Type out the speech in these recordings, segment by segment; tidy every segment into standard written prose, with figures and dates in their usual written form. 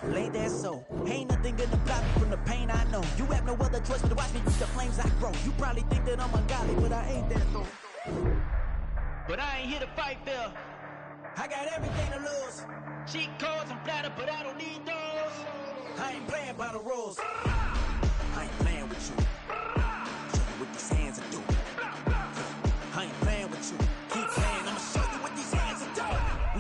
Well, ain't that so? Ain't nothing gonna block me from the pain I know. You have no other choice but to watch me reach the flames I grow. You probably think that I'm ungodly, but I ain't that though. But I ain't here to fight fair. I got everything to lose. Cheat codes and flatter, but I don't need those. I ain't playing by the rules. I ain't playing with you. Show you what these hands are doing. I ain't playing with you. Keep playing, I'ma show you what these hands are doing.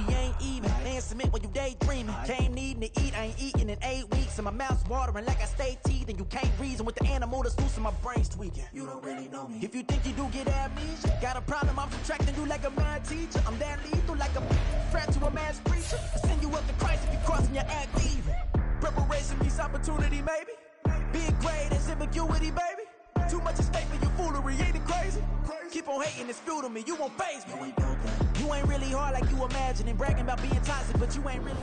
We ain't even. Man, submit when you daydreaming. Came needing to eat, I ain't eating in 8 weeks. And my mouth's watering like I stay teeth. And you can't reason with the animal that's loose and my brain's tweaking. You don't really know me. If you think you do get amnesia, got a problem, I'm subtracting you like a mad teacher. I'm that lethal like a threat to a mass preacher. I send you up to Christ if you crossing your act even. Preparation meets opportunity, maybe. Big grade is ambiguity, baby. Too much at stake for your foolery, ain't it crazy? Keep on hating, it's fuel to me, you won't faze me. You ain't really hard like you imagine and bragging about being toxic, but you ain't really.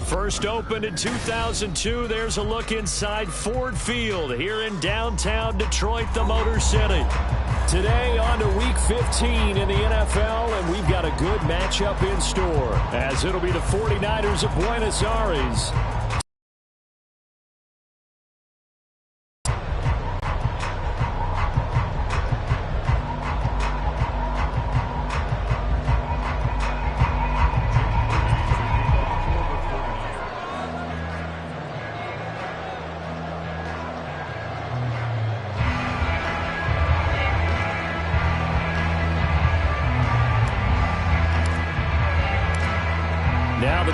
First opened in 2002, there's a look inside Ford Field here in downtown Detroit, the Motor City. Today on to Week 15 in the NFL, and we've got a good matchup in store, as it'll be the 49ers of Buenos Aires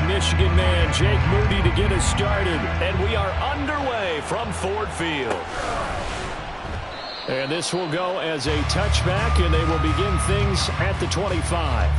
Michigan man Jake Moody to get us started, and we are underway from Ford Field. And this will go as a touchback, and they will begin things at the 25.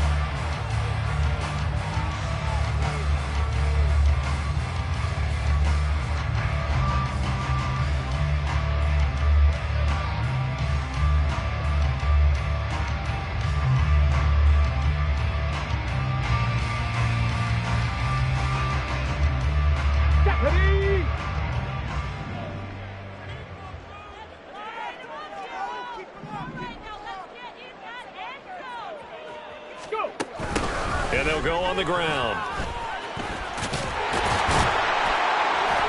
And they'll go on the ground.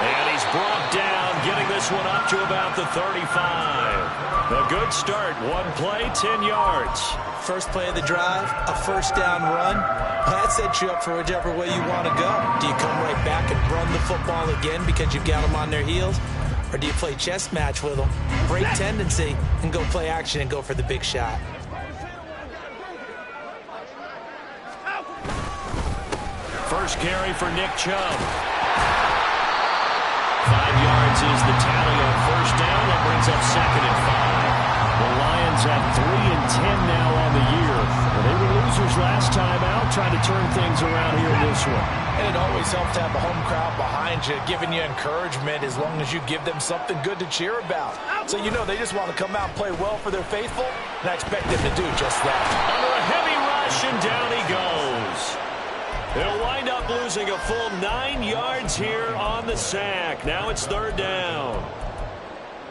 And he's brought down, getting this one up to about the 35. A good start. One play, 10 yards. First play of the drive, a first down run. That sets you up for whichever way you want to go. Do you come right back and run the football again because you've got them on their heels? Or do you play chess match with them, break tendency, and go play action and go for the big shot? First carry for Nick Chubb. 5 yards is the tally on first down. That brings up 2nd and 5. The Lions have 3 and 10 now on the year. Well, they were losers last time out, trying to turn things around here in this one. And it always helps to have a home crowd behind you, giving you encouragement as long as you give them something good to cheer about. So you know they just want to come out and play well for their faithful, and I expect them to do just that. Under a heavy rush, and down he goes. They'll wind up losing a full 9 yards here on the sack. Now it's 3rd down.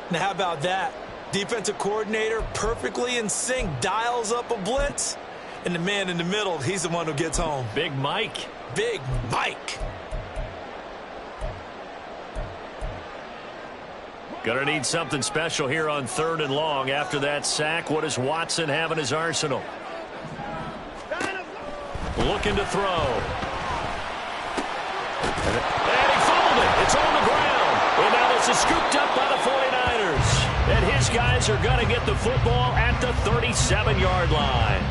Now how about that? Defensive coordinator perfectly in sync, dials up a blitz, and the man in the middle, he's the one who gets home. Big Mike. Big Mike. Gonna need something special here on 3rd and long. After that sack, what does Watson have in his arsenal? Looking to throw. And he fumbled it. It's on the ground. And now this is scooped up by the 49ers. And his guys are going to get the football at the 37-yard line.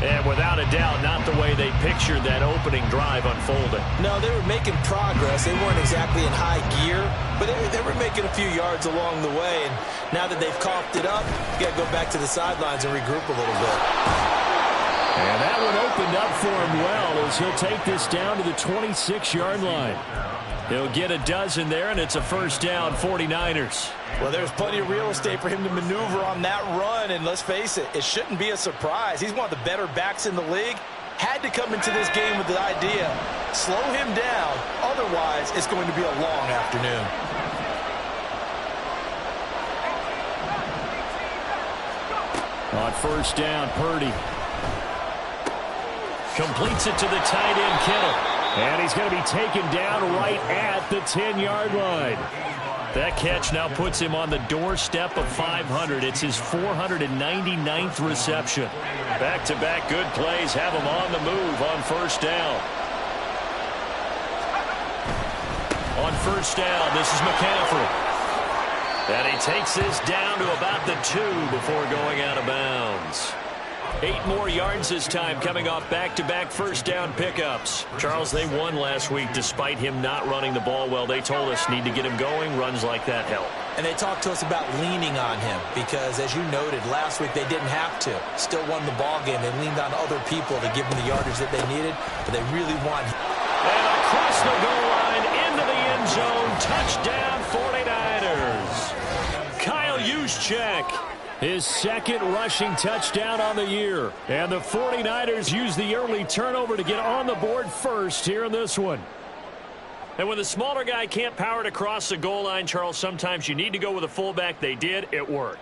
And without a doubt, not the way they pictured that opening drive unfolding. No, they were making progress. They weren't exactly in high gear, but they were making a few yards along the way. And now that they've coughed it up, you got to go back to the sidelines and regroup a little bit. And that one opened up for him well as he'll take this down to the 26-yard line. He'll get a dozen there, and it's a first down, 49ers. Well, there's plenty of real estate for him to maneuver on that run, and let's face it, it shouldn't be a surprise. He's one of the better backs in the league. Had to come into this game with the idea, slow him down, otherwise it's going to be a long afternoon. On first down, Purdy completes it to the tight end, Kittle. And he's going to be taken down right at the 10-yard line. That catch now puts him on the doorstep of 500. It's his 499th reception. Back-to-back good plays have him on the move on first down. On first down, this is McCaffrey. And he takes this down to about the 2 before going out of bounds. 8 more yards this time, coming off back-to-back first down pickups. Charles, they won last week despite him not running the ball well. They told us need to get him going. Runs like that help. And they talked to us about leaning on him because, as you noted, last week they didn't have to. Still won the ball game. They leaned on other people to give them the yardage that they needed, but they really want him. And across the goal line, into the end zone. Touchdown, 49ers. Kyle Juszczyk. His second rushing touchdown on the year. And the 49ers use the early turnover to get on the board first here in this one. And when the smaller guy can't power it across the goal line, Charles, sometimes you need to go with a fullback. They did. It worked.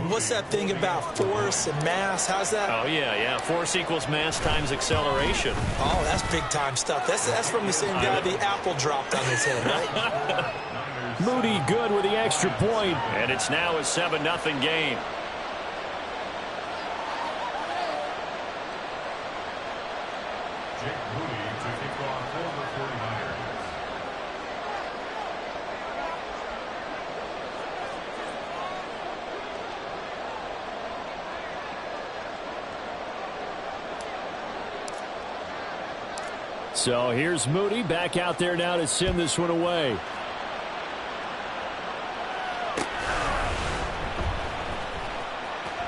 What's that thing about force and mass? How's that? Oh, yeah. Force equals mass times acceleration. Oh, that's big-time stuff. That's from the same guy the apple dropped on his head, right? Moody good with the extra point. And it's now a 7-0 game. So here's Moody back out there now to send this one away.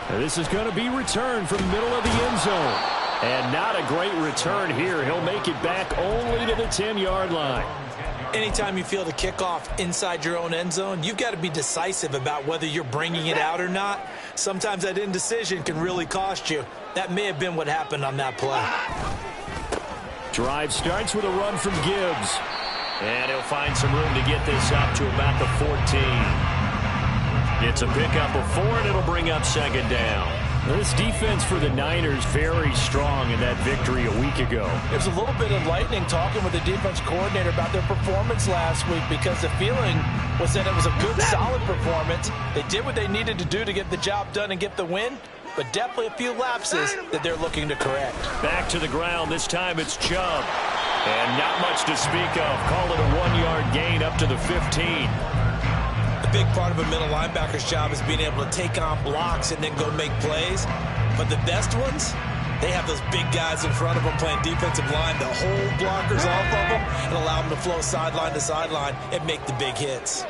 And this is going to be returned from the middle of the end zone. And not a great return here. He'll make it back only to the 10-yard line. Anytime you feel the kickoff inside your own end zone, you've got to be decisive about whether you're bringing it out or not. Sometimes that indecision can really cost you. That may have been what happened on that play. Drive starts with a run from Gibbs. And he'll find some room to get this up to about the 14. It's a pickup of 4, and it'll bring up second down. This defense for the Niners very strong in that victory a week ago. It was a little bit enlightening talking with the defense coordinator about their performance last week because the feeling was that it was a good, solid performance. They did what they needed to do to get the job done and get the win, but definitely a few lapses that they're looking to correct. Back to the ground. This time it's Chubb. And not much to speak of. Call it a 1-yard gain up to the 15. A big part of a middle linebacker's job is being able to take on blocks and then go make plays. But the best ones, they have those big guys in front of them playing defensive line to hold blockers off of them and allow them to flow sideline to sideline and make the big hits.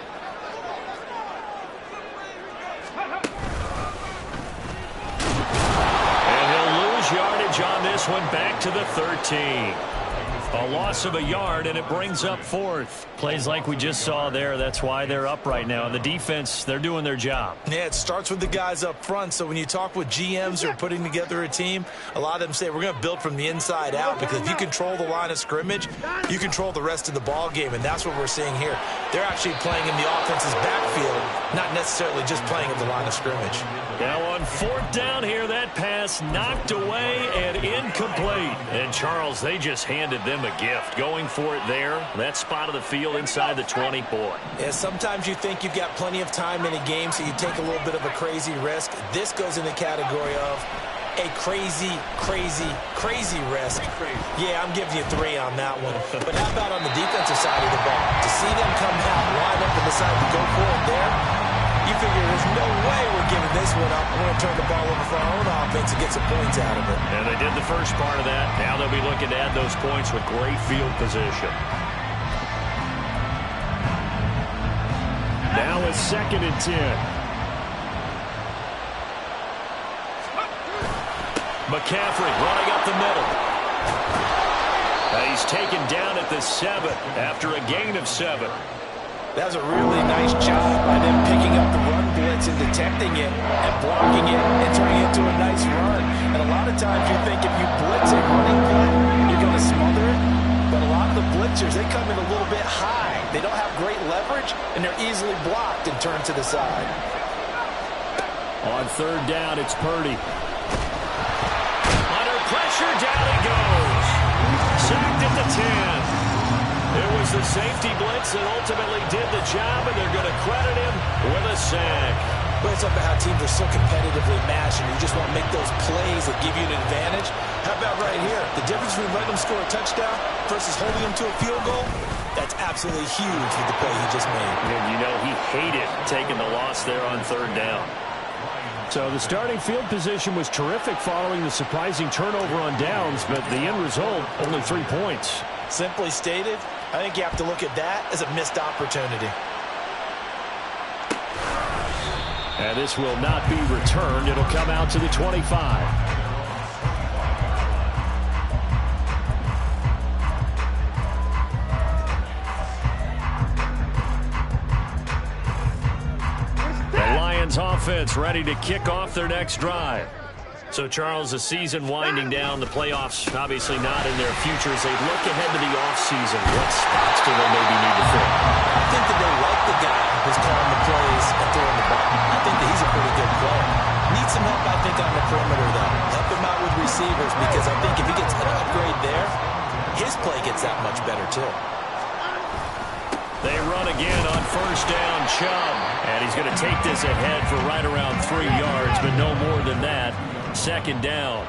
And he'll lose yardage on this one, back to the 13. A loss of a yard, and it brings up 4th. Plays like we just saw there. That's why they're up right now. And the defense, they're doing their job. Yeah, it starts with the guys up front. So when you talk with GMs who are putting together a team, a lot of them say we're going to build from the inside out, because if you control the line of scrimmage, you control the rest of the ball game, and that's what we're seeing here. They're actually playing in the offense's backfield, not necessarily just playing at the line of scrimmage. Now on 4th down here, that pass knocked away and incomplete. And Charles, they just handed them a gift. Going for it there, that spot of the field inside the 20. Boy. Yeah, sometimes you think you've got plenty of time in a game, so you take a little bit of a crazy risk. This goes in the category of a crazy risk. Yeah, I'm giving you 3 on that one. But how about on the defensive side of the ball? To see them come out, line up, and decide to go for it there, you figure there's no way we're giving this one up. We're going to turn the ball over for our own offense and get some points out of it. And they did the first part of that. Now they'll be looking to add those points with great field position. Now it's 2nd and 10. McCaffrey running up the middle. He's taken down at the 7 after a gain of 7. That was a really nice job by them picking up the run blitz and detecting it and blocking it and turning it into a nice run. And a lot of times you think if you blitz a running play, you're going to smother it. But a lot of the blitzers, they come in a little bit high. They don't have great leverage, and they're easily blocked and turned to the side. On 3rd down, it's Purdy. Under pressure, down he goes. Sacked at the 10. It was the safety blitz that ultimately did the job, and they're going to credit him with a sack. Well, it's about how teams are so competitively matched, and you just want to make those plays that give you an advantage. How about right here? The difference between letting them score a touchdown versus holding them to a field goal, that's absolutely huge with the play he just made. And you know he hated taking the loss there on third down. So the starting field position was terrific following the surprising turnover on downs, but the end result, only 3 points. Simply stated, I think you have to look at that as a missed opportunity. And this will not be returned. It'll come out to the 25. The Lions offense ready to kick off their next drive. So, Charles, the season winding down, the playoffs obviously not in their future. As they look ahead to the offseason, what spots do they maybe need to fill? I think that they like the guy who's calling the plays and throwing the ball. I think that he's a pretty good player. Needs some help, I think, on the perimeter, though. Help him out with receivers, because I think if he gets an upgrade there, his play gets that much better, too. They run again on first down, Chubb. And he's going to take this ahead for right around 3 yards, but no more than that. Second down.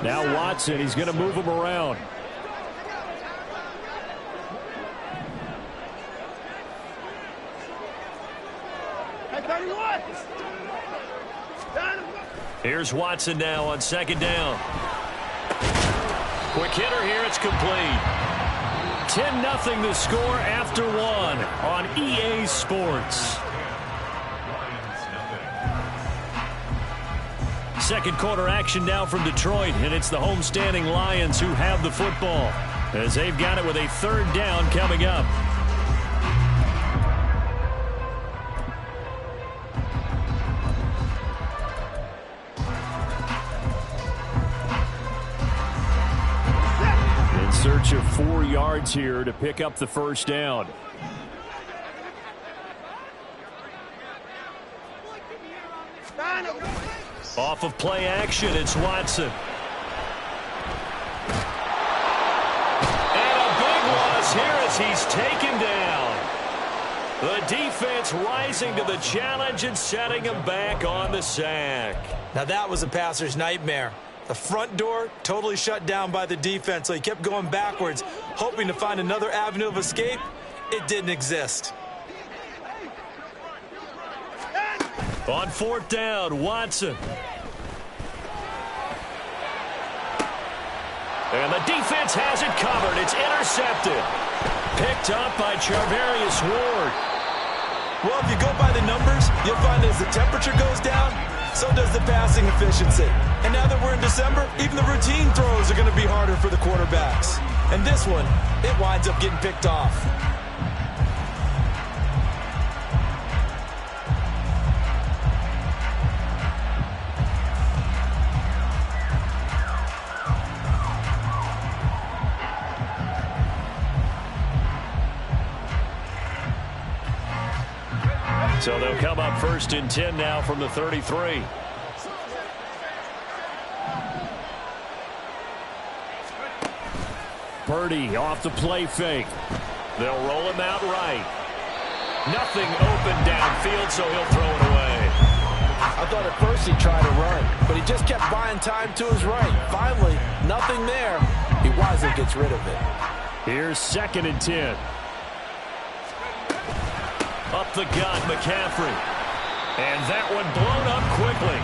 Now Watson, he's going to move him around. Here's Watson now on second down. Quick hitter here, it's complete. 10-0 the score after one on EA Sports. Second quarter action now from Detroit, and it's the homestanding Lions who have the football as they've got it with a third down coming up. In search of 4 yards here to pick up the first down. Off of play action, it's Watson. And a big loss here as he's taken down. The defense rising to the challenge and setting him back on the sack. Now that was a passer's nightmare. The front door totally shut down by the defense, so he kept going backwards, hoping to find another avenue of escape. It didn't exist. On fourth down, Watson. And the defense has it covered. It's intercepted. Picked up by Charvarius Ward. Well, if you go by the numbers, you'll find that as the temperature goes down, so does the passing efficiency. And now that we're in December, even the routine throws are going to be harder for the quarterbacks. And this one, it winds up getting picked off. So they'll come up first and 10 now from the 33. Purdy off the play fake. They'll roll him out right. Nothing open downfield, so he'll throw it away. I thought at first he'd try to run, but he just kept buying time to his right. Finally, nothing there. He wisely gets rid of it. Here's second and 10. Up the gut, McCaffrey. And that one blown up quickly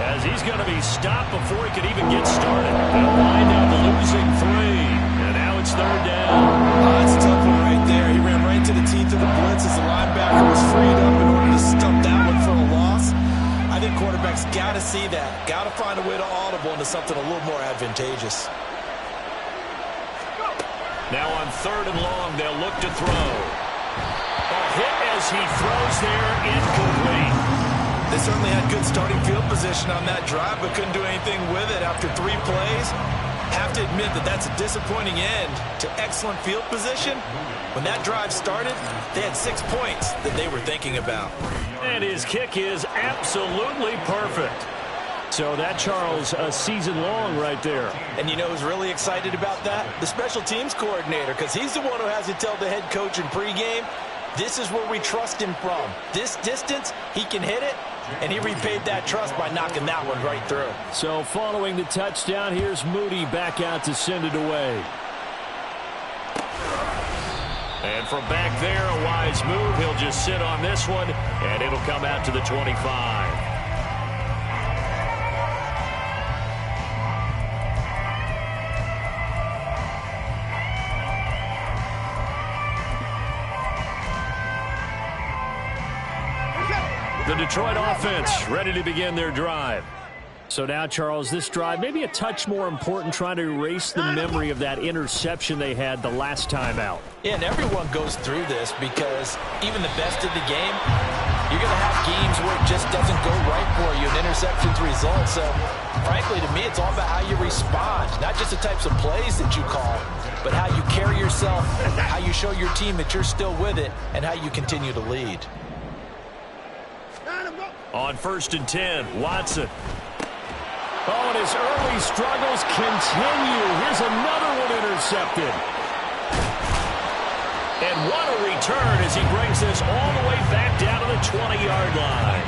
as he's going to be stopped before he could even get started. They'll wind up losing 3. And now it's third down. That's a tough one right there. He ran right to the teeth of the blitz as the linebacker was freed up in order to stump that one for a loss. I think quarterbacks got to see that. Got to find a way to audible into something a little more advantageous. Now on third and long, they'll look to throw. Hit as he throws there, incomplete. They certainly had good starting field position on that drive, but couldn't do anything with it after 3 plays. Have to admit that that's a disappointing end to excellent field position. When that drive started, they had 6 points that they were thinking about. And his kick is absolutely perfect. So that, Charles, a season long right there. And you know who's really excited about that? The special teams coordinator, because he's the one who has to tell the head coach in pregame, this is where we trust him from. This distance, he can hit it, and he repaid that trust by knocking that one right through. So following the touchdown, here's Moody back out to send it away. And from back there, a wise move. He'll just sit on this one, and it'll come out to the 25. The Detroit offense ready to begin their drive. So now, Charles, this drive maybe a touch more important, trying to erase the memory of that interception they had the last time out. Yeah, and everyone goes through this because even the best of the game, you're going to have games where it just doesn't go right for you, and interceptions result. So, frankly, to me, it's all about how you respond, not just the types of plays that you call, but how you carry yourself, how you show your team that you're still with it, and how you continue to lead. On 1st and 10, Watson. Oh, and his early struggles continue. Here's another one intercepted. And what a return as he brings this all the way back down to the 20-yard line.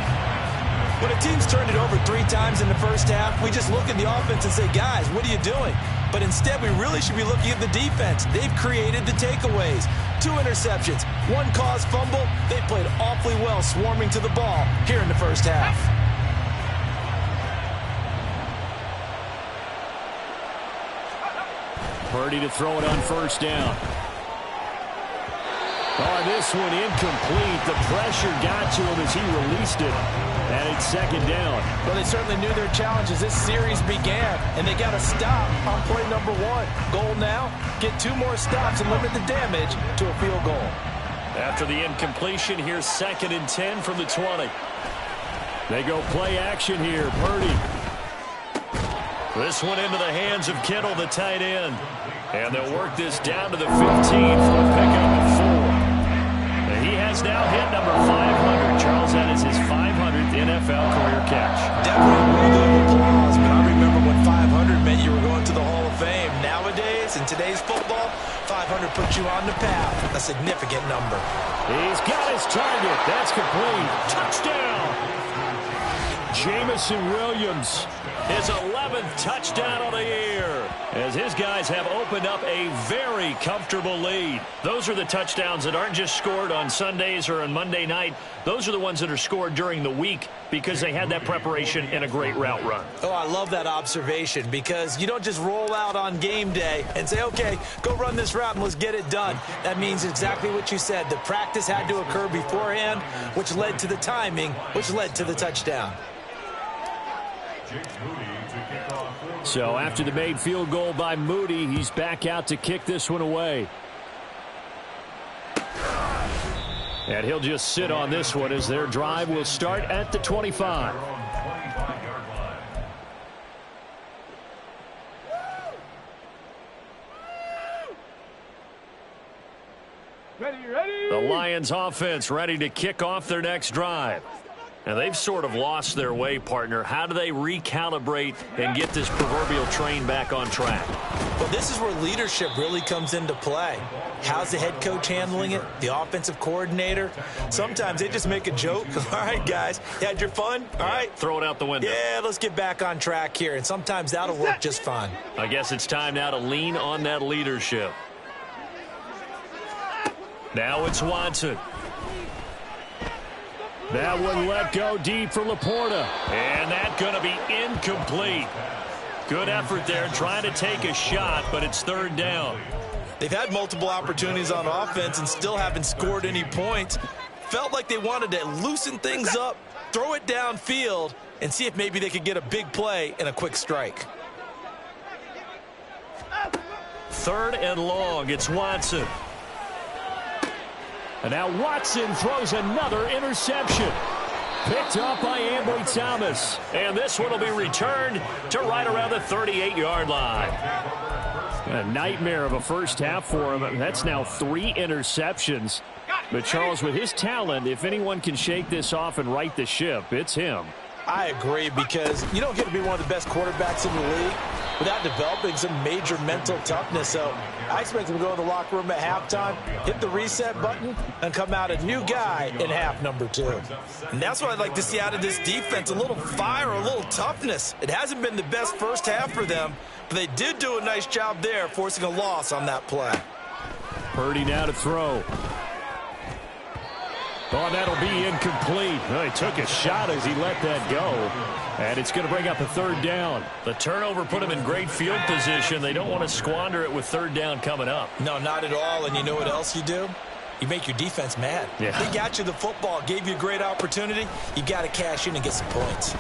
When a team's turned it over 3 times in the first half, we just look at the offense and say, guys, what are you doing? But instead, we really should be looking at the defense. They've created the takeaways. 2 interceptions, 1 caused fumble. They played awfully well swarming to the ball here in the first half. Purdy to throw it on 1st down. Oh, this one incomplete. The pressure got to him as he released it. And it's 2nd down. Well, they certainly knew their challenge as this series began, and they got to stop on play number 1. Goal now, get 2 more stops and limit the damage to a field goal. After the incompletion, here's 2nd and 10 from the 20. They go play action here. Purdy. This one into the hands of Kittle, the tight end. And they'll work this down to the 15 for a pickup of 4. And he has now hit number 500. Charles, that is his 500th NFL career catch. Definitely worthy of applause, but I remember when 500 meant you were going to the Hall of Fame. Nowadays, in today's football, 500 puts you on the path, a significant number. He's got his target. That's complete. Touchdown! Jamison Williams, his 11th touchdown of the year, as his guys have opened up a very comfortable lead. Those are the touchdowns that aren't just scored on Sundays or on Monday night. Those are the ones that are scored during the week because they had that preparation and a great route run. Oh, I love that observation because you don't just roll out on game day and say, okay, go run this route and let's get it done. That means exactly what you said. The practice had to occur beforehand, which led to the timing, which led to the touchdown. So after the made field goal by Moody, he's back out to kick this one away. And he'll just sit on this one as their drive will start at the 25. The Lions offense ready to kick off their next drive. And they've sort of lost their way, partner. How do they recalibrate and get this proverbial train back on track? Well, this is where leadership really comes into play. How's the head coach handling it? The offensive coordinator? Sometimes they just make a joke. All right, guys, you had your fun? All right. Throw it out the window. Yeah, let's get back on track here. And sometimes that'll work just fine. I guess it's time now to lean on that leadership. Now it's Watson. That one let go deep for Laporta. And that's going to be incomplete. Good effort there trying to take a shot, but it's 3rd down. They've had multiple opportunities on offense and still haven't scored any points. Felt like they wanted to loosen things up, throw it downfield, and see if maybe they could get a big play and a quick strike. 3rd and long. It's Watson. And now Watson throws another interception. Picked up by Ambry Thomas. And this one will be returned to right around the 38-yard line. A nightmare of a first half for him. That's now 3 interceptions. But Charles, with his talent, if anyone can shake this off and right the ship, it's him. I agree, because you don't get to be one of the best quarterbacks in the league without developing some major mental toughness. So I expect him to go in the locker room at halftime, hit the reset button, and come out a new guy in half number 2. And that's what I'd like to see out of this defense, a little fire, a little toughness. It hasn't been the best first half for them, but they did do a nice job there, forcing a loss on that play. Purdy now to throw. Oh, that'll be incomplete. Well, he took a shot as he let that go. And it's going to bring up a third down. The turnover put him in great field position. They don't want to squander it with third down coming up. No, not at all. And you know what else you do? You make your defense mad. Yeah. They got you the football, gave you a great opportunity. You got to cash in and get some points.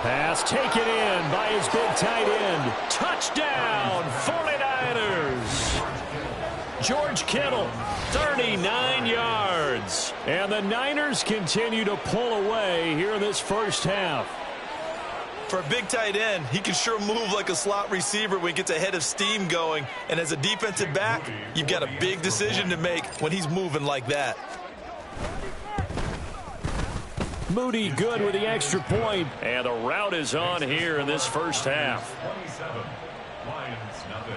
Pass taken in by his big tight end. Touchdown, 49ers. George Kittle, 39 yards. And the Niners continue to pull away here in this first half. For a big tight end, he can sure move like a slot receiver when he gets a head of steam going. And as a defensive back, you've got a big decision to make when he's moving like that. Moody good with the extra point. And the route is on here in this first half. 27, Lions nothing.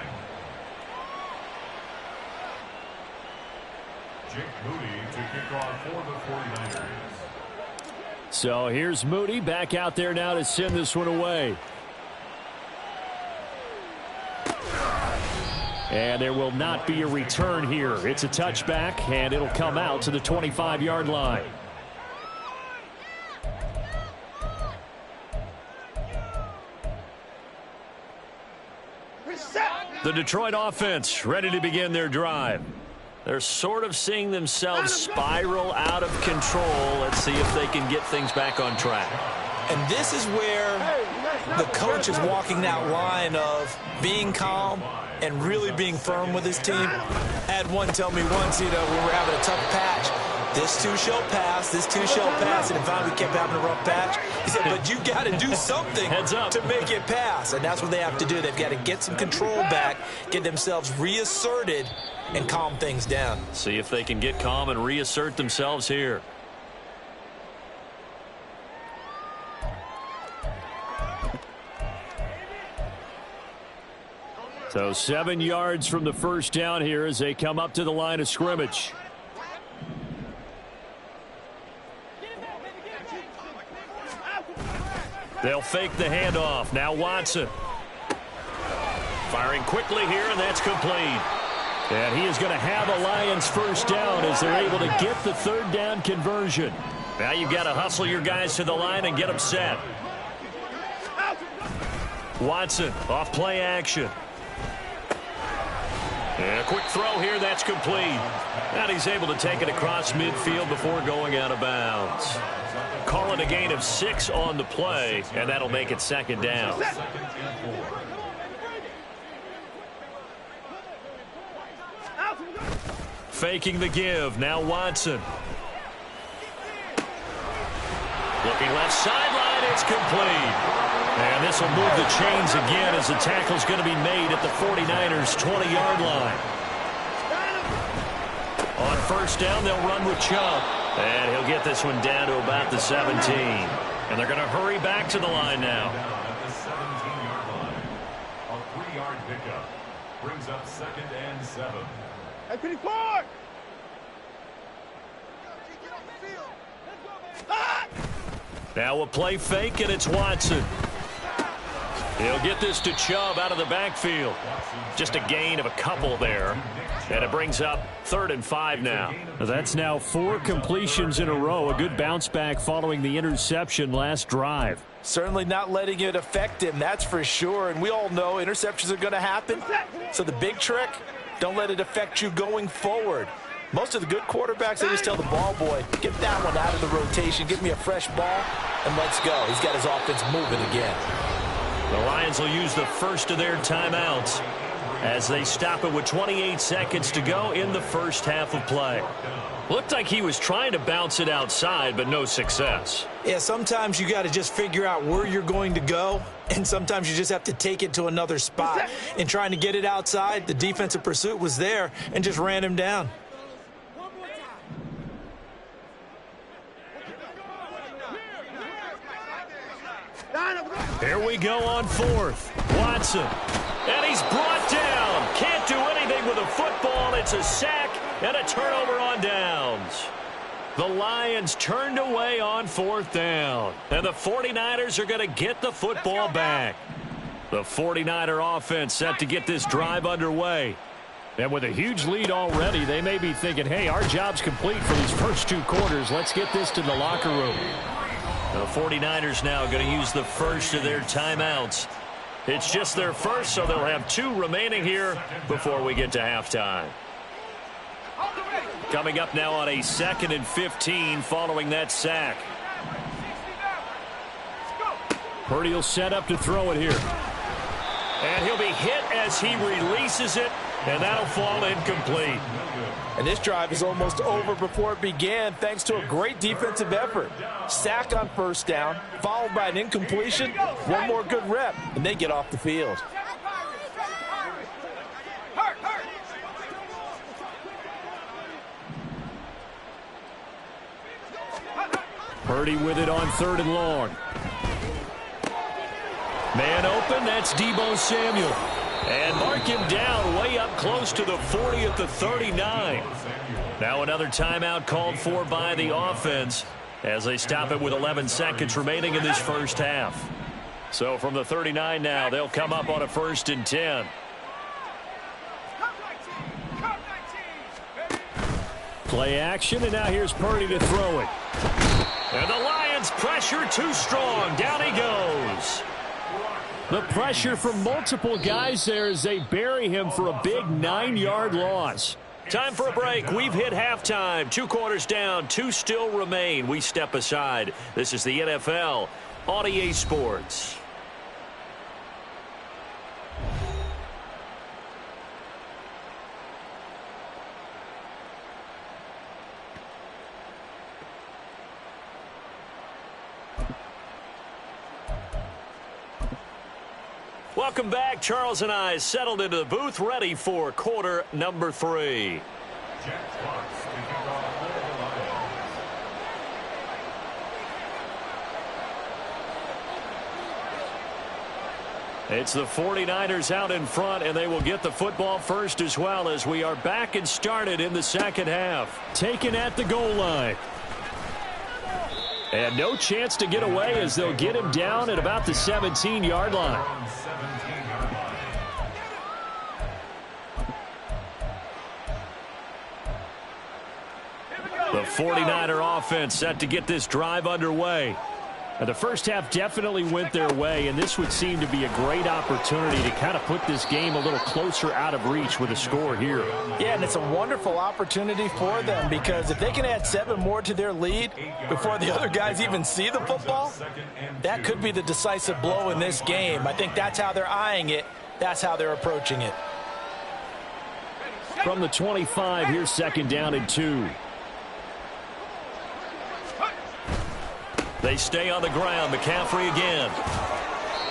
Jake Moody to kick off for the 49ers. So here's Moody back out there now to send this one away. And there will not be a return here. It's a touchback, and it'll come out to the 25-yard line. The Detroit offense ready to begin their drive. They're sort of seeing themselves spiral out of control. Let's see if they can get things back on track. And this is where the coach is walking that line of being calm and really being firm with his team. I had one tell me once, when we're having a tough patch, this too shall pass, this too shall pass. And finally we kept having a rough patch. He said, but you got to do something to make it pass. And that's what they have to do. They've got to get some control back, get themselves reasserted, and calm things down. See if they can get calm and reassert themselves here. So 7 yards from the first down here as they come up to the line of scrimmage. They'll fake the handoff. Now Watson. Firing quickly here, and that's complete. And he is going to have a Lions first down as they're able to get the third down conversion. Now you've got to hustle your guys to the line and get them set. Watson off play action. And a quick throw here, that's complete. And he's able to take it across midfield before going out of bounds. Call it a gain of 6 on the play, and that'll make it second down. Faking the give. Now Watson. Looking left sideline. It's complete. And this will move the chains again as the tackle's going to be made at the 49ers' 20-yard line. On first down, they'll run with Chubb. And he'll get this one down to about the 17. And they're going to hurry back to the line now. At the 17-yard line, a 3-yard pickup brings up 2nd and 7. Hey, pretty forward! Now a play fake, and it's Watson. He'll get this to Chubb out of the backfield. Just a gain of a couple there. And it brings up 3rd and 5 now. That's now 4 completions in a row. A good bounce back following the interception last drive. Certainly not letting it affect him, that's for sure. And we all know interceptions are going to happen. So the big trick, don't let it affect you going forward. Most of the good quarterbacks, they just tell the ball boy, get that one out of the rotation, give me a fresh ball, and let's go. He's got his offense moving again. The Lions will use the first of their timeouts as they stop it with 28 seconds to go in the first half of play. Looked like he was trying to bounce it outside, but no success. Yeah, sometimes you got to just figure out where you're going to go, and sometimes you just have to take it to another spot. In trying to get it outside, the defensive pursuit was there and just ran him down. Here we go on fourth. Watson. And he's brought down. Can't do anything with a football. It's a sack and a turnover on downs. The Lions turned away on fourth down. And the 49ers are going to get the football back. The 49er offense set to get this drive underway. And with a huge lead already, they may be thinking, hey, our job's complete for these first 2 quarters. Let's get this to the locker room. The 49ers now going to use the first of their timeouts. It's just their first, so they'll have 2 remaining here before we get to halftime. Coming up now on a 2nd and 15 following that sack. Purdy will set up to throw it here. And he'll be hit as he releases it, and that'll fall incomplete. And this drive is almost over before it began thanks to a great defensive effort. Sack on first down, followed by an incompletion, 1 more good rep, and they get off the field. Purdy with it on 3rd and long. Man open, that's Deebo Samuel. And mark him down way up close to the 40 at the 39. Now another timeout called for by the offense as they stop it with 11 seconds remaining in this first half. So from the 39 now, they'll come up on a 1st and 10. Play action, and now here's Purdy to throw it. And the Lions pressure too strong. Down he goes. The pressure from multiple guys there as they bury him for a big 9-yard loss. Time for a break. We've hit halftime. 2 quarters down. 2 still remain. We step aside. This is the NFL on EA Sports. Welcome back. Charles and I settled into the booth, ready for quarter number 3. It's the 49ers out in front, and they will get the football first as well as we are back and started in the second half. Taken at the goal line. And no chance to get away as they'll get him down at about the 17-yard line. The 49er offense set to get this drive underway. And the first half definitely went their way, and this would seem to be a great opportunity to kind of put this game a little closer out of reach with a score here. Yeah, and it's a wonderful opportunity for them because if they can add 7 more to their lead before the other guys even see the football, that could be the decisive blow in this game. I think that's how they're eyeing it. That's how they're approaching it. From the 25, here's 2nd down and 2. They stay on the ground. McCaffrey again.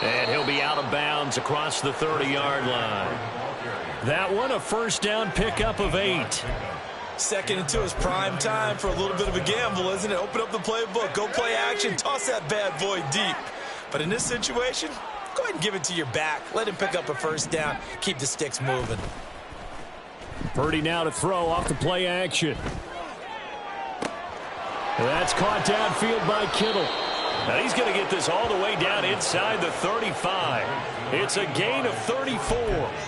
And he'll be out of bounds across the 30-yard line. That one, a first down pickup of 8. 2nd and 2 is prime time for a little bit of a gamble, isn't it? Open up the playbook. Go play action. Toss that bad boy deep. But in this situation, go ahead and give it to your back. Let him pick up a first down. Keep the sticks moving. Purdy now to throw off the play action. That's caught downfield by Kittle. Now he's going to get this all the way down inside the 35. It's a gain of 34.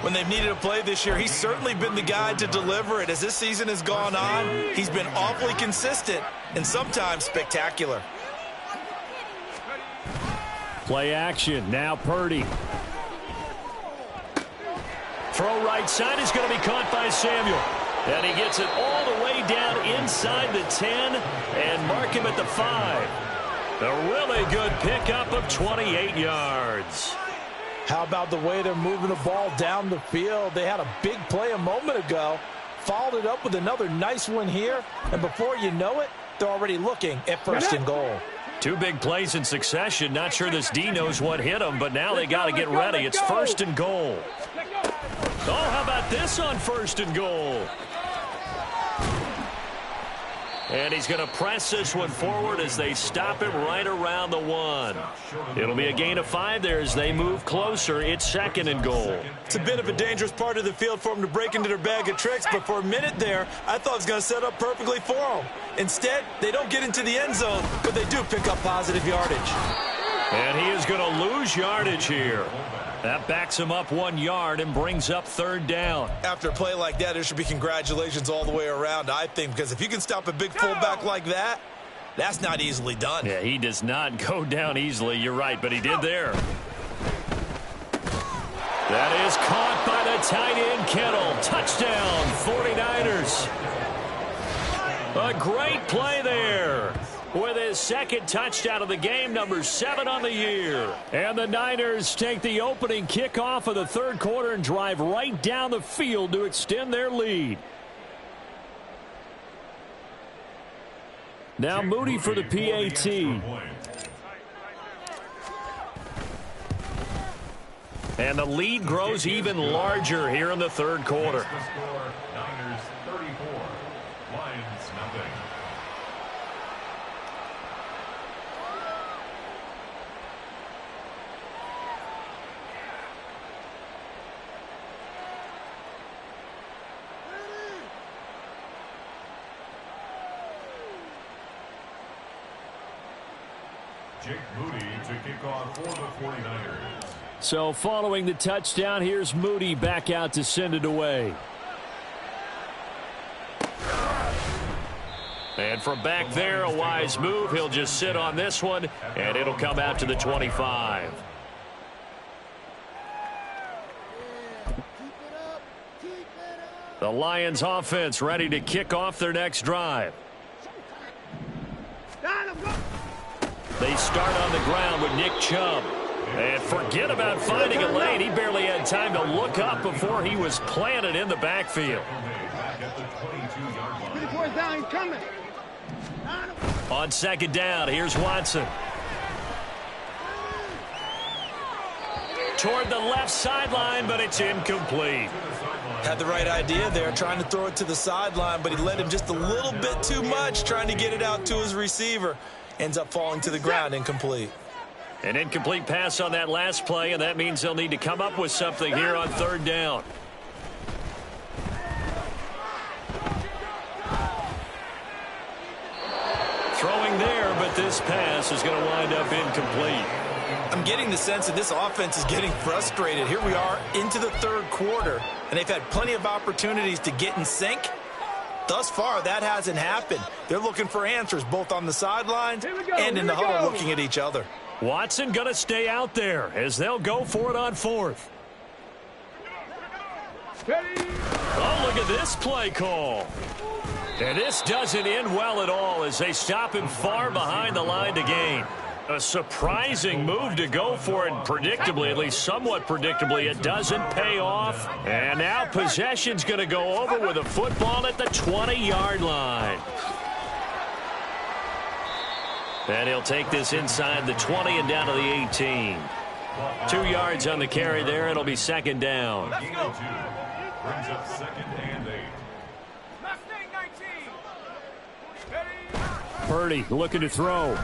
When they've needed a play this year, he's certainly been the guy to deliver it. As this season has gone on, he's been awfully consistent and sometimes spectacular. Play action. Now Purdy. Throw right side is going to be caught by Samuel. And he gets it all the way down inside the 10 and mark him at the 5. A really good pickup of 28 yards. How about the way they're moving the ball down the field? They had a big play a moment ago, followed it up with another nice one here, and before you know it, they're already looking at 1st and goal. 2 big plays in succession. Not sure this D knows what hit him, but now they got to get ready. It's 1st and goal. Oh, how about this on 1st and goal? And he's going to press this one forward as they stop him right around the 1. It'll be a gain of 5 there as they move closer. It's 2nd and goal. It's a bit of a dangerous part of the field for them to break into their bag of tricks, but for a minute there, I thought it was going to set up perfectly for them. Instead, they don't get into the end zone, but they do pick up positive yardage. And he is going to lose yardage here. That backs him up 1 yard and brings up 3rd down. After a play like that, there should be congratulations all the way around, I think, because if you can stop a big fullback like that, that's not easily done. Yeah, he does not go down easily. You're right, but he did there. That is caught by the tight end, Kittle. Touchdown, 49ers. A great play there. With his 2nd touchdown of the game, number 7 on the year. And the Niners take the opening kickoff of the 3rd quarter and drive right down the field to extend their lead. Now Moody for the PAT. And the lead grows even larger here in the 3rd quarter. Niners 34, Lions nothing. Jake Moody to kick off for the 49ers. So following the touchdown, here's Moody back out to send it away. And from back there, a wise move. He'll just sit on this one, and it'll come out to the 25. The Lions offense ready to kick off their next drive. They start on the ground with Nick Chubb. And forget about finding a lane. He barely had time to look up before he was planted in the backfield. On 2nd down, here's Watson. Toward the left sideline, but it's incomplete. Had the right idea there, trying to throw it to the sideline, but he led him just a little bit too much, trying to get it out to his receiver. Ends up falling to the ground, incomplete. An incomplete pass on that last play, and that means they'll need to come up with something here on 3rd down. Throwing there, but this pass is going to wind up incomplete. I'm getting the sense that this offense is getting frustrated. Here we are into the 3rd quarter, and they've had plenty of opportunities to get in sync. Thus far, that hasn't happened. They're looking for answers both on the sidelines and in the huddle looking at each other. Watson going to stay out there as they'll go for it on 4th. Oh, look at this play call. And this doesn't end well at all as they stop him far behind the line to gain. A surprising move to go for it, predictably, at least somewhat predictably, it doesn't pay off. And now possession's going to go over with a football at the 20-yard line. And he'll take this inside the 20 and down to the 18. 2 yards on the carry there. It'll be 2nd down. Brings up 2nd and 8. Purdy looking to throw.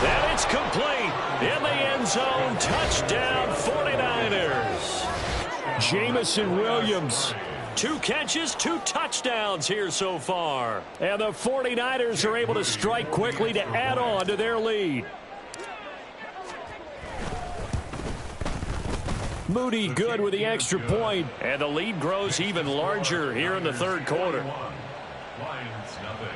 And it's complete. In the end zone. Touchdown 49ers. Jamison Williams. 2 catches, 2 touchdowns here so far. And the 49ers are able to strike quickly to add on to their lead. Moody good with the extra point. And the lead grows even larger here in the 3rd quarter. Lions nothing.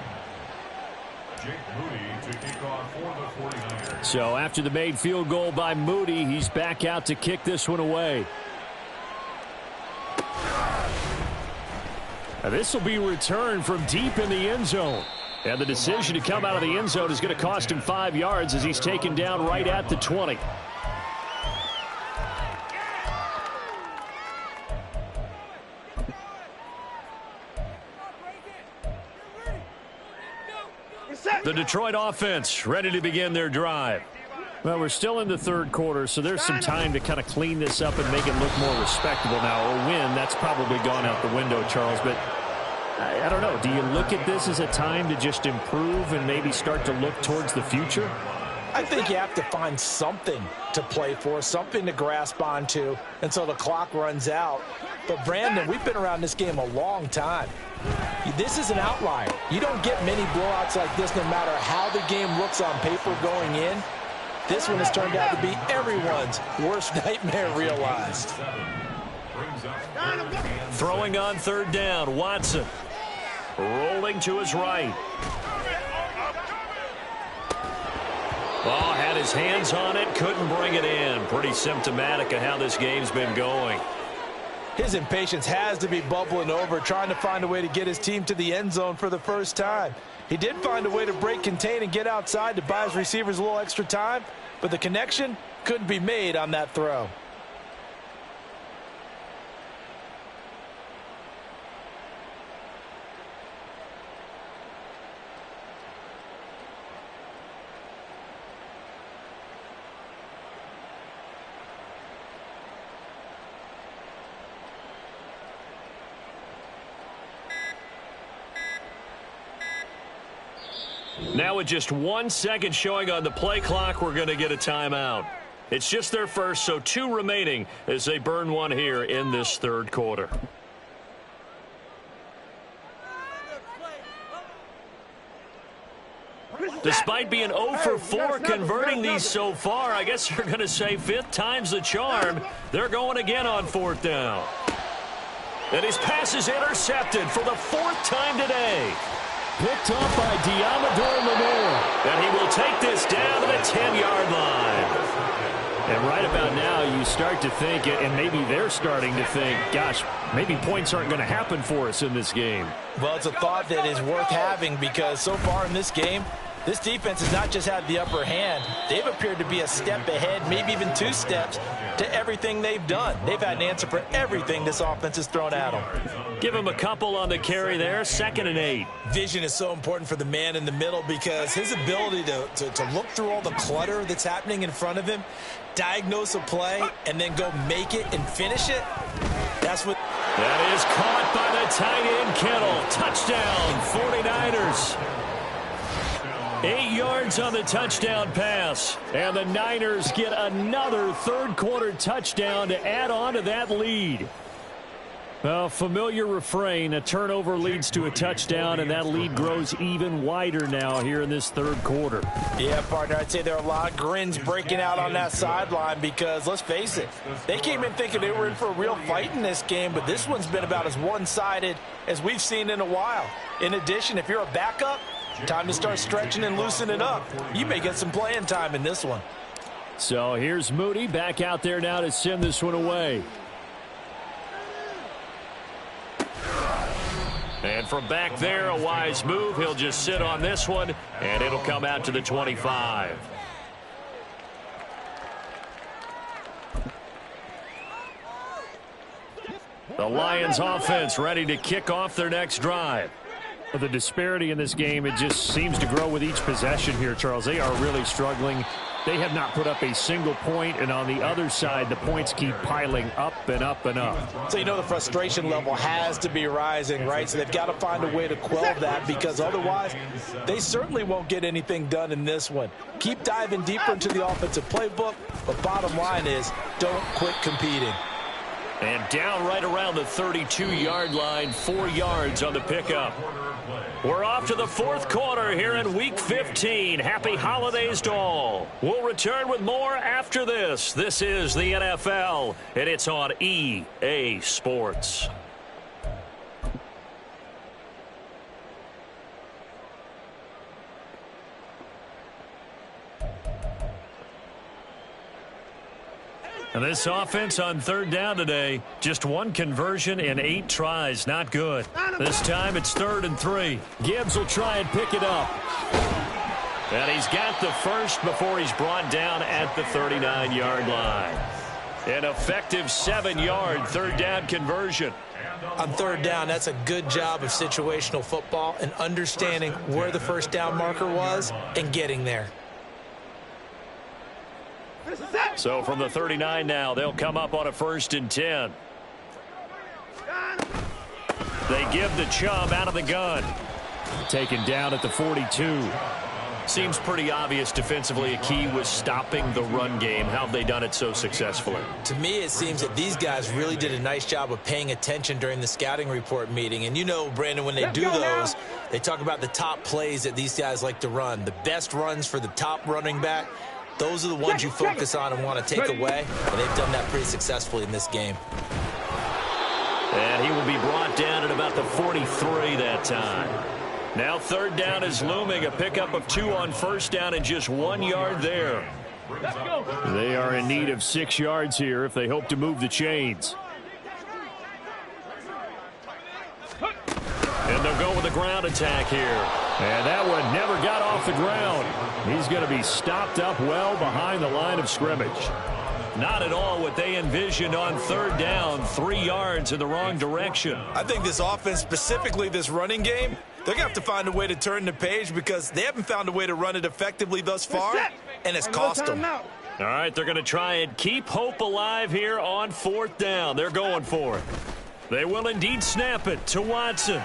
Jake Moody to kick off for the 49ers. So after the made field goal by Moody, he's back out to kick this one away. Now this will be returned from deep in the end zone. And the decision to come out of the end zone is going to cost him 5 yards as he's taken down right at the 20. The Detroit offense ready to begin their drive. Well, we're still in the 3rd quarter, so there's some time to kind of clean this up and make it look more respectable. Now, a win, that's probably gone out the window, Charles, but I don't know. Do you look at this as a time to just improve and maybe start to look towards the future? I think you have to find something to play for, something to grasp onto until the clock runs out. But, Brandon, we've been around this game a long time. This is an outlier. You don't get many blowouts like this no matter how the game looks on paper going in. This one has turned out to be everyone's worst nightmare realized. Throwing on third down, Watson. Rolling to his right. Oh, had his hands on it, couldn't bring it in. Pretty symptomatic of how this game's been going. His impatience has to be bubbling over, trying to find a way to get his team to the end zone for the first time. He did find a way to break contain and get outside to buy his receivers a little extra time, but the connection couldn't be made on that throw. Now with just 1 second showing on the play clock, we're going to get a timeout. It's just their first, so 2 remaining as they burn one here in this third quarter. Despite being 0 for 4 converting these so far, I guess you're going to say 5th time's the charm. They're going again on 4th down. And his pass is intercepted for the 4th time today. Picked up by Diamador Lenore. And he will take this down to the 10-yard line. And right about now, you start to think, and maybe they're starting to think, gosh, maybe points aren't going to happen for us in this game. Well, it's a thought that is worth having because so far in this game, this defense has not just had the upper hand. They've appeared to be a step ahead, maybe even 2 steps, to everything they've done. They've had an answer for everything this offense has thrown at them. Give him a couple on the carry there, 2nd and 8. Vision is so important for the man in the middle because his ability to look through all the clutter that's happening in front of him, diagnose a play, and then go make it and finish it, that's what... That is caught by the tight end, Kittle. Touchdown, 49ers. 8 yards on the touchdown pass. And the Niners get another third-quarter touchdown to add on to that lead. Well, familiar refrain, a turnover leads to a touchdown, and that lead grows even wider now here in this third quarter. Yeah, partner, I'd say there are a lot of grins breaking out on that sideline because, let's face it, they came in thinking they were in for a real fight in this game, but this one's been about as one-sided as we've seen in a while. In addition, if you're a backup, time to start stretching and loosening up. You may get some playing time in this one. So here's Moody back out there now to send this one away. And from back there, a wise move. He'll just sit on this one, and it'll come out to the 25. The Lions offense ready to kick off their next drive. The disparity in this game, it just seems to grow with each possession here, Charles. They are really struggling. They have not put up a single point, and on the other side, the points keep piling up and up and up. So you know the frustration level has to be rising, right? So they've got to find a way to quell that because otherwise they certainly won't get anything done in this one. Keep diving deeper into the offensive playbook, but bottom line is don't quit competing. And down right around the 32-yard line, 4 yards on the pickup. We're off to the 4th quarter here in Week 15. Happy holidays to all. We'll return with more after this. This is the NFL, and it's on EA Sports. And this offense on 3rd down today, just 1 conversion and 8 tries. Not good. This time it's 3rd and 3. Gibbs will try and pick it up. And he's got the first before he's brought down at the 39-yard line. An effective 7-yard 3rd down conversion. On 3rd down, that's a good job of situational football and understanding where the first down marker was and getting there. So from the 39 now, they'll come up on a 1st and 10. They give the Chubb out of the gun. Taken down at the 42. Seems pretty obvious defensively a key was stopping the run game. How have they done it so successfully? To me, it seems that these guys really did a nice job of paying attention during the scouting report meeting. And you know, Brandon, when they do those, they talk about the top plays that these guys like to run. The best runs for the top running back, those are the ones you focus on and want to take away. And they've done that pretty successfully in this game. And he will be brought down at about the 43 that time. Now third down is looming, a pickup of 2 on first down and just 1 yard there. They are in need of 6 yards here if they hope to move the chains. And they'll go with a ground attack here. And that one never got off the ground. He's going to be stopped up well behind the line of scrimmage. Not at all what they envisioned on third down, 3 yards in the wrong direction. I think this offense, specifically this running game, they're going to have to find a way to turn the page because they haven't found a way to run it effectively thus far, and it's cost them. All right, they're going to try and keep hope alive here on fourth down. They're going for it. They will indeed snap it to Watson.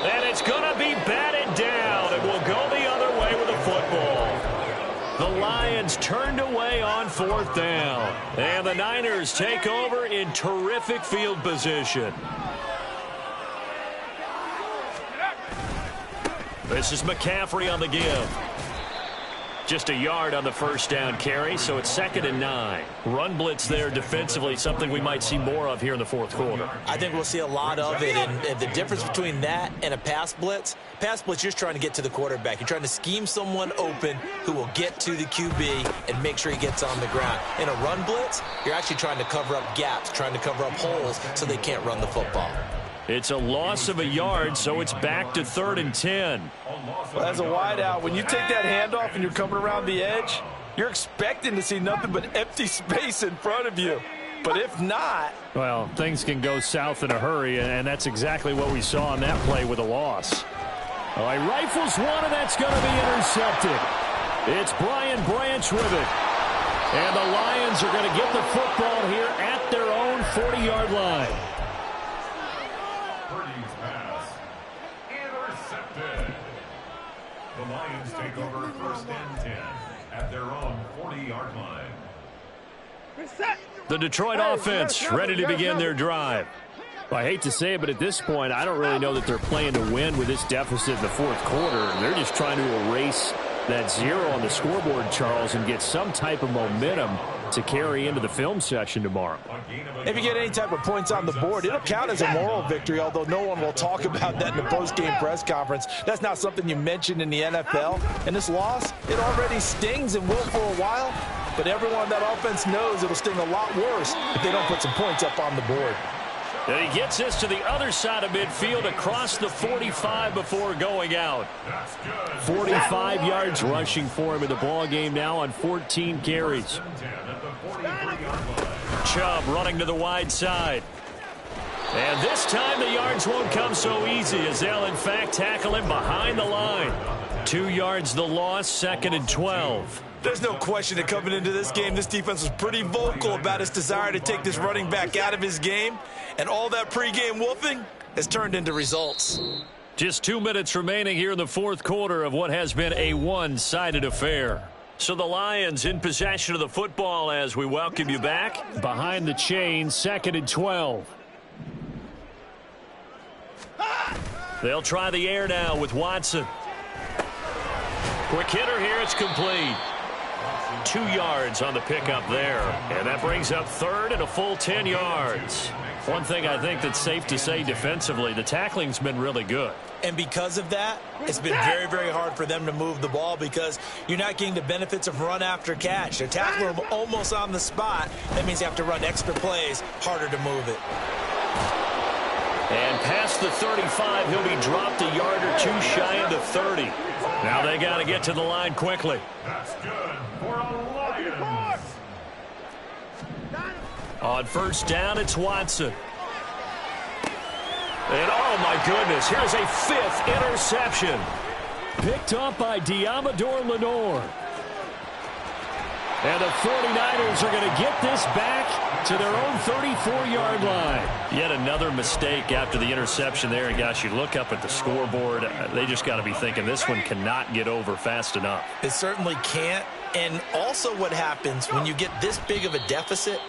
And it's going to be batted down. It will go the other way with the football. The Lions turned away on fourth down. And the Niners take over in terrific field position. This is McCaffrey on the give. Just a yard on the first down carry, so it's 2nd and 9. Run blitz there defensively, something we might see more of here in the fourth quarter. I think we'll see a lot of it, and the difference between that and a pass blitz, you're just trying to get to the quarterback. You're trying to scheme someone open who will get to the QB and make sure he gets on the ground. In a run blitz, you're actually trying to cover up gaps, trying to cover up holes so they can't run the football. It's a loss of a yard, so it's back to 3rd and 10. Well, as a wideout, when you take that handoff and you're coming around the edge, you're expecting to see nothing but empty space in front of you. But if not... Well, things can go south in a hurry, and that's exactly what we saw on that play with a loss. All right, rifles one, and that's going to be intercepted. It's Brian Branch with it. And the Lions are going to get the football here at their own 40-yard line. The Lions take over 1st and 10 at their own 40-yard line. The Detroit offense ready to begin their drive. Well, I hate to say it, but at this point, I don't really know that they're playing to win with this deficit in the fourth quarter. They're just trying to erase that 0 on the scoreboard, Charles, and get some type of momentum to carry into the film session tomorrow. If you get any type of points on the board, it'll count as a moral victory, although no one will talk about that in the post-game press conference. That's not something you mentioned in the NFL. And this loss, it already stings and will for a while, but everyone on that offense knows it'll sting a lot worse if they don't put some points up on the board. And he gets this to the other side of midfield across the 45 before going out. 45 yards rushing for him in the ball game now on 14 carries. Chubb running to the wide side. And this time the yards won't come so easy as they'll in fact tackle him behind the line. 2 yards the loss, 2nd and 12. There's no question that coming into this game, this defense was pretty vocal about its desire to take this running back out of his game. And all that pregame wolfing has turned into results. Just 2 minutes remaining here in the fourth quarter of what has been a one-sided affair. So the Lions in possession of the football as we welcome you back. Behind the chains, 2nd and 12. They'll try the air now with Watson. Quick hitter here, it's complete. 2 yards on the pickup there. And that brings up 3rd and a full 10 yards. One thing I think that's safe to say defensively, the tackling's been really good. And because of that, it's been very, very hard for them to move the ball because you're not getting the benefits of run after catch. They're tackling them almost on the spot. That means you have to run extra plays, harder to move it. And past the 35, he'll be dropped a yard or two shy of the 30. Now they got to get to the line quickly. That's good for a Lions. On first down, it's Watson. And oh my goodness, here's a 5th interception. Picked up by Diamador Lenore. And the 49ers are going to get this back to their own 34-yard line. Yet another mistake after the interception there. And, gosh, you look up at the scoreboard, they just got to be thinking this one cannot get over fast enough. It certainly can't. And also what happens when you get this big of a deficit,